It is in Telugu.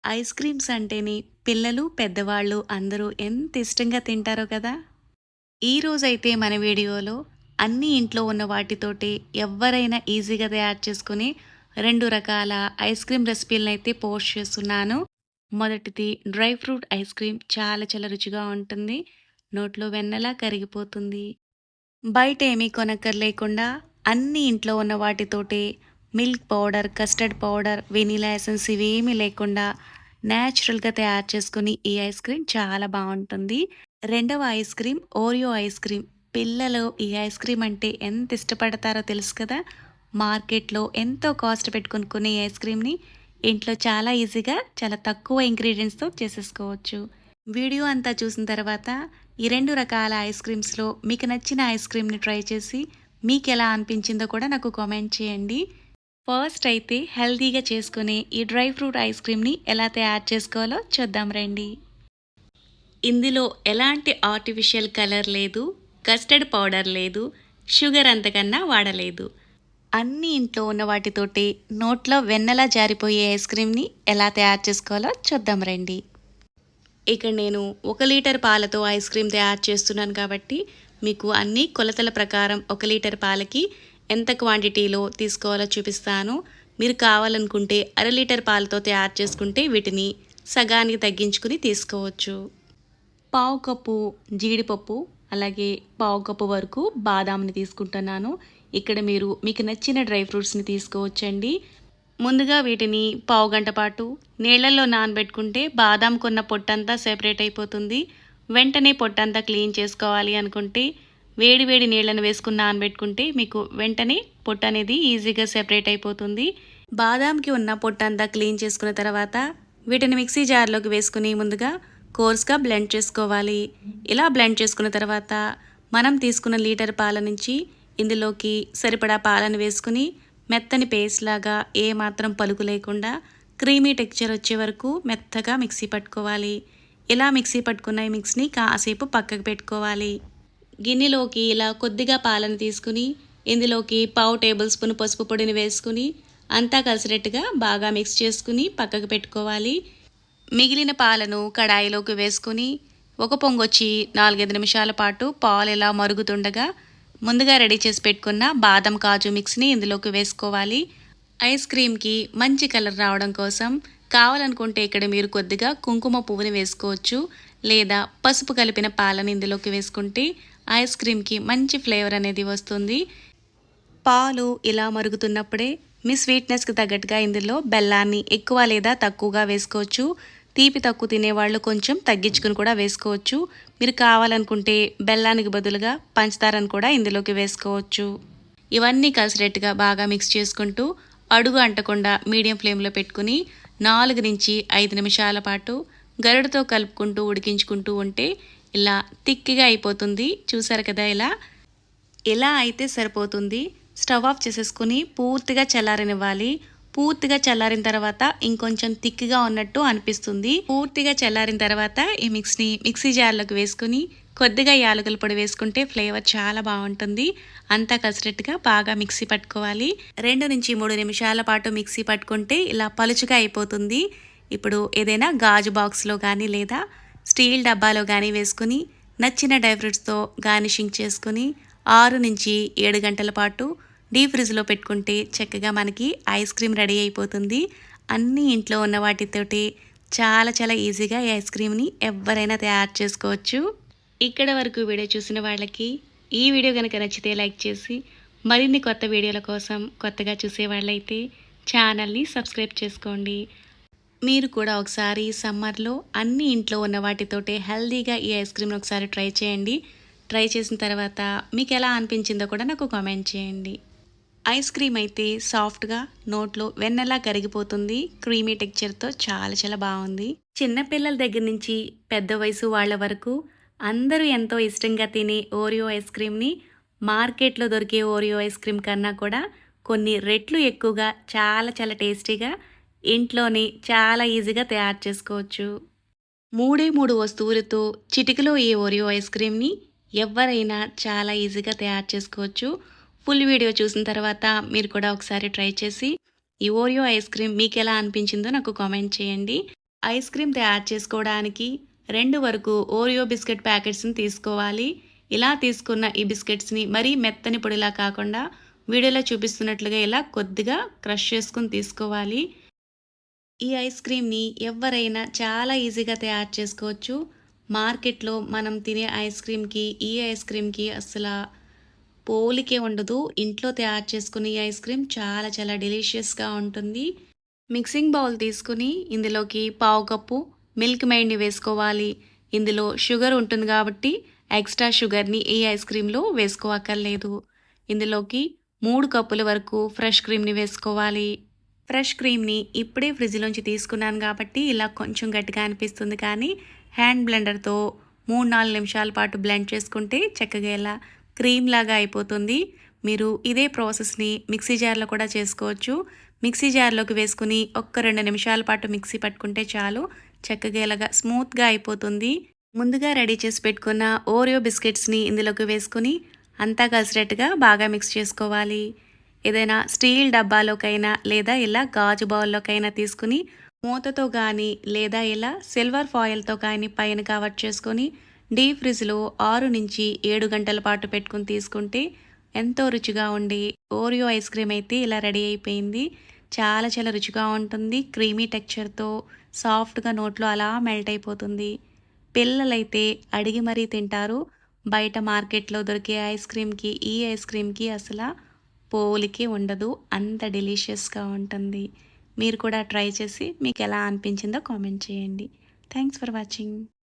ఐస్ క్రీమ్స్ అంటేనే పిల్లలు, పెద్దవాళ్ళు అందరూ ఎంత ఇష్టంగా తింటారో కదా! ఈరోజైతే మన వీడియోలో అన్నీ ఇంట్లో ఉన్న వాటితోటి ఎవ్వరైనా ఈజీగా తయారు చేసుకునే 2 రకాల ఐస్ క్రీమ్ రెసిపీలనైతే పోస్ట్ చేస్తున్నాను. మొదటిది డ్రై ఫ్రూట్ ఐస్ క్రీమ్ చాలా చాలా రుచిగా ఉంటుంది. నోట్లో వెన్నలా కరిగిపోతుంది. బయట ఏమీ కొనక్కర్లేకుండా అన్నీ ఇంట్లో ఉన్న వాటితోటే milk powder, custard powder, vanilla essence ఇవేమీ లేకుండా న్యాచురల్‌గా తయారు చేసుకుని ఈ ఐస్ క్రీమ్ చాలా బావుంటుంది. రెండవ ice cream Oreo ice cream. పిల్లలు ఈ ఐస్ క్రీమ్ అంటే ఎంత ఇష్టపడతారో తెలుసు కదా! మార్కెట్‌లో ఎంతో కాస్ట్ పెట్టి కొనుక్కునే ఈ ఐస్ క్రీమ్‌ని ఇంట్లో చాలా ఈజీగా చాలా తక్కువ ఇంగ్రీడియెంట్స్‌తో చేసేసుకోవచ్చు. వీడియో అంతా చూసిన తర్వాత ఈ 2 రకాల ఐస్ క్రీమ్స్‌లో మీకు నచ్చిన ఐస్ క్రీమ్‌ని ట్రై చేసి మీకెలా అనిపించిందో కూడా నాకు కామెంట్ చేయండి. ఫస్ట్ అయితే హెల్తీగా చేసుకునే ఈ డ్రై ఫ్రూట్ ఐస్ క్రీమ్‌ని ఎలా తయారు చేసుకోవాలో చూద్దాం రండి. ఇందులో ఎలాంటి ఆర్టిఫిషియల్ కలర్ లేదు, కస్టర్డ్ పౌడర్ లేదు, షుగర్ అంతకన్నా వాడలేదు. అన్నీ ఇంట్లో ఉన్న వాటితోటి నోట్లో వెన్నలా జారిపోయే ఐస్ క్రీమ్‌ని ఎలా తయారు చేసుకోవాలో చూద్దాం రండి. ఇక్కడ నేను 1 లీటర్ పాలతో ఐస్ క్రీమ్ తయారు చేస్తున్నాను కాబట్టి మీకు అన్ని కొలతల ప్రకారం 1 లీటర్ పాలకి ఎంత క్వాంటిటీలో తీసుకోవాలో చూపిస్తాను. మీరు కావాలనుకుంటే అర లీటర్ పాలతో తయారు చేసుకుంటే వీటిని సగానికి తగ్గించుకుని తీసుకోవచ్చు. పావు కప్పు జీడిపప్పు, అలాగే పావు కప్పు వరకు బాదాంని తీసుకుంటున్నాను. ఇక్కడ మీరు మీకు నచ్చిన డ్రై ఫ్రూట్స్‌ని తీసుకోవచ్చండి. ముందుగా వీటిని పావుగంట పాటు నీళ్ళల్లో నానబెట్టుకుంటే బాదాంకున్న పొట్టంతా సెపరేట్ అయిపోతుంది. వెంటనే పొట్టంతా క్లీన్ చేసుకోవాలి అనుకుంటే వేడి వేడి నీళ్ళను వేసుకుని నానబెట్టుకుంటే మీకు వెంటనే పొట్టు అనేది ఈజీగా సెపరేట్ అయిపోతుంది. బాదాంకి ఉన్న పొట్టంతా క్లీన్ చేసుకున్న తర్వాత వీటిని మిక్సీ జార్లోకి వేసుకుని ముందుగా కోర్స్గా బ్లెండ్ చేసుకోవాలి. ఇలా బ్లెండ్ చేసుకున్న తర్వాత మనం తీసుకున్న లీటర్ పాల నుంచి ఇందులోకి సరిపడా పాలను వేసుకుని మెత్తని పేస్ట్ లాగా ఏమాత్రం పలుకు లేకుండా క్రీమీ టెక్స్చర్ వచ్చే వరకు మెత్తగా మిక్సీ పట్టుకోవాలి. ఇలా మిక్సీ పట్టుకున్న ఈ మిక్స్ని కాసేపు పక్కకు పెట్టుకోవాలి. గిన్నెలోకి ఇలా కొద్దిగా పాలను తీసుకుని ఇందులోకి పావు టేబుల్ స్పూన్ పసుపు పొడిని వేసుకుని అంతా కలిసినట్టుగా బాగా మిక్స్ చేసుకుని పక్కకు పెట్టుకోవాలి. మిగిలిన పాలను కడాయిలోకి వేసుకుని ఒక పొంగొచ్చి 4-5 నిమిషాల పాటు పాలు ఇలా మరుగుతుండగా ముందుగా రెడీ చేసి పెట్టుకున్న బాదం కాజు మిక్స్ని ఇందులోకి వేసుకోవాలి. ఐస్ క్రీమ్కి మంచి కలర్ రావడం కోసం కావాలనుకుంటే ఇక్కడ మీరు కొద్దిగా కుంకుమ పువ్వుని వేసుకోవచ్చు, లేదా పసుపు కలిపిన పాలను ఇందులోకి వేసుకుంటే ఐస్ క్రీమ్కి మంచి ఫ్లేవర్ అనేది వస్తుంది. పాలు ఇలా మరుగుతున్నప్పుడే మీ స్వీట్నెస్కి తగ్గట్టుగా ఇందులో బెల్లాన్ని ఎక్కువ లేదా తక్కువగా వేసుకోవచ్చు. తీపి తక్కువ తినేవాళ్ళు కొంచెం తగ్గించుకుని కూడా వేసుకోవచ్చు. మీరు కావాలనుకుంటే బెల్లానికి బదులుగా పంచదారను కూడా ఇందులోకి వేసుకోవచ్చు. ఇవన్నీ కలిసినట్టుగా బాగా మిక్స్ చేసుకుంటూ అడుగు అంటకుండా మీడియం ఫ్లేమ్లో పెట్టుకుని 4-5 నిమిషాల పాటు గరిటతో కలుపుకుంటూ ఉడికించుకుంటూ ఉంటే ఇలా తిక్కిగా అయిపోతుంది. చూసారు కదా ఇలా అయితే సరిపోతుంది. స్టవ్ ఆఫ్ చేసేసుకుని పూర్తిగా చల్లారనివ్వాలి. పూర్తిగా చల్లారిన తర్వాత ఇంకొంచెం థిక్గా ఉన్నట్టు అనిపిస్తుంది. పూర్తిగా చల్లారిన తర్వాత ఈ మిక్స్ని మిక్సీ జార్లోకి వేసుకుని కొద్దిగా యాలకుల పొడి వేసుకుంటే ఫ్లేవర్ చాలా బాగుంటుంది. అంతా కలిసినట్టుగా బాగా మిక్సీ పట్టుకోవాలి. 2-3 నిమిషాల పాటు మిక్సీ పట్టుకుంటే ఇలా పలుచుగా అయిపోతుంది. ఇప్పుడు ఏదైనా గాజు బాక్స్లో కానీ లేదా స్టీల్ డబ్బాలో కానీ వేసుకుని నచ్చిన డ్రై ఫ్రూట్స్తో గార్నిషింగ్ చేసుకుని 6-7 గంటల పాటు డీప్ ఫ్రిడ్జ్లో పెట్టుకుంటే చక్కగా మనకి ఐస్ క్రీమ్ రెడీ అయిపోతుంది. అన్నీ ఇంట్లో ఉన్న వాటితోటి చాలా చాలా ఈజీగా ఈ ఐస్ క్రీమ్ని ఎవరైనా తయారు చేసుకోవచ్చు. ఇక్కడ వరకు వీడియో చూసిన వాళ్ళకి ఈ వీడియో కనుక నచ్చితే లైక్ చేసి మరిన్ని కొత్త వీడియోల కోసం కొత్తగా చూసే వాళ్ళైతే ఛానల్ని సబ్స్క్రైబ్ చేసుకోండి. మీరు కూడా ఒకసారి సమ్మర్లో అన్ని ఇంట్లో ఉన్న వాటితోటే హెల్తీగా ఈ ఐస్ క్రీమ్ని ఒకసారి ట్రై చేయండి. ట్రై చేసిన తర్వాత మీకు ఎలా అనిపించిందో కూడా నాకు కామెంట్ చేయండి. ఐస్ క్రీమ్ అయితే సాఫ్ట్గా నోట్లో వెన్నలా కరిగిపోతుంది. క్రీమీ టెక్స్చర్తో చాలా చాలా బాగుంది. చిన్నపిల్లల దగ్గర నుంచి పెద్ద వయసు వాళ్ళ వరకు అందరూ ఎంతో ఇష్టంగా తినే ఓరియో ఐస్ క్రీమ్ని మార్కెట్లో దొరికే ఓరియో ఐస్ క్రీమ్ కన్నా కూడా కొన్ని రెట్లు ఎక్కువగా చాలా చాలా టేస్టీగా ఇంట్లోనే చాలా ఈజీగా తయారు చేసుకోవచ్చు. 3 వస్తువులతో చిటికలో ఈ ఓరియో ఐస్ క్రీమ్ని ఎవరైనా చాలా ఈజీగా తయారు చేసుకోవచ్చు. ఫుల్ వీడియో చూసిన తర్వాత మీరు కూడా ఒకసారి ట్రై చేసి ఈ ఓరియో ఐస్ క్రీమ్ మీకు ఎలా అనిపించిందో నాకు కామెంట్ చేయండి. ఐస్ క్రీమ్ తయారు చేసుకోవడానికి 2 వరకు ఓరియో బిస్కెట్ ప్యాకెట్స్‌ని తీసుకోవాలి. ఇలా తీసుకున్న ఈ బిస్కెట్స్‌ని మరీ మెత్తని పొడిలా కాకుండా వీడియోలో చూపిస్తున్నట్లుగా ఇలా కొద్దిగా క్రష్ చేసుకొని తీసుకోవాలి. ఈ ఐస్ క్రీమ్‌ని ఎవ్వరైనా చాలా ఈజీగా తయారు చేసుకోవచ్చు. మార్కెట్‌లో మనం తినే ఐస్ క్రీమ్‌కి, ఈ ఐస్ క్రీమ్‌కి అస్సల పోలికే ఉండదు. ఇంట్లో తయారు చేసుకునే ఈ ఐస్ క్రీమ్ చాలా చాలా డెలీషియస్‌గా ఉంటుంది. మిక్సింగ్ బౌల్ తీసుకుని ఇందులోకి పావు కప్పు మిల్క్ మెయిడ్‌ని వేసుకోవాలి. ఇందులో షుగర్ ఉంటుంది కాబట్టి ఎక్స్‌ట్రా షుగర్‌ని ఈ ఐస్ క్రీమ్‌లో వేసుకోవక్కర్లేదు. ఇందులోకి 3 కప్పుల వరకు ఫ్రెష్ క్రీమ్‌ని వేసుకోవాలి. ఫ్రెష్ క్రీమ్‌ని ఇప్పుడే ఫ్రిడ్జ్‌లోంచి తీసుకున్నాను కాబట్టి ఇలా కొంచెం గట్టిగా అనిపిస్తుంది కానీ హ్యాండ్ బ్లెండర్‌తో 3, 4 నిమిషాల పాటు బ్లెండ్ చేసుకుంటే చక్కగా ఇలా క్రీమ్ లాగా అయిపోతుంది. మీరు ఇదే ప్రాసెస్‌ని మిక్సీ జార్‌లో కూడా చేసుకోవచ్చు. మిక్సీ జార్‌లోకి వేసుకొని ఒక్క 2 నిమిషాల పాటు మిక్సీ పట్టుకుంటే చాలు. చక్కగా ఇలాగా స్మూత్‌గా అయిపోతుంది. ముందుగా రెడీ చేసి పెట్టుకున్న ఓరియో బిస్కెట్స్‌ని ఇందులోకి వేసుకొని అంతా కలిసేటట్టుగా బాగా మిక్స్ చేసుకోవాలి. ఏదైనా స్టీల్ డబ్బాలోకైనా లేదా ఇలా గాజు బౌల్లోకైనా తీసుకుని మూతతో కానీ లేదా ఇలా సిల్వర్ ఫాయిల్‌తో కానీ పైన కవర్ చేసుకొని డీప్ ఫ్రిడ్జ్‌లో 6-7 గంటల పాటు పెట్టుకొని తీసుకుంటే ఎంతో రుచిగా ఉండి ఓరియో ఐస్ క్రీమ్ అయితే ఇలా రెడీ అయిపోయింది. చాలా చాలా రుచిగా ఉంటుంది. క్రీమీ టెక్స్చర్‌తో సాఫ్ట్‌గా నోట్లో అలా మెల్ట్ అయిపోతుంది. పిల్లలైతే అడిగి మరీ తింటారు. బయట మార్కెట్‌లో దొరికే ఐస్ క్రీమ్‌కి, ఈ ఐస్ క్రీమ్‌కి అసల పోలికే ఉండదు. అంత డెలీషియస్‌గా ఉంటుంది. మీరు కూడా ట్రై చేసి మీకెలా అనిపించిందో కామెంట్ చేయండి. Thanks for watching.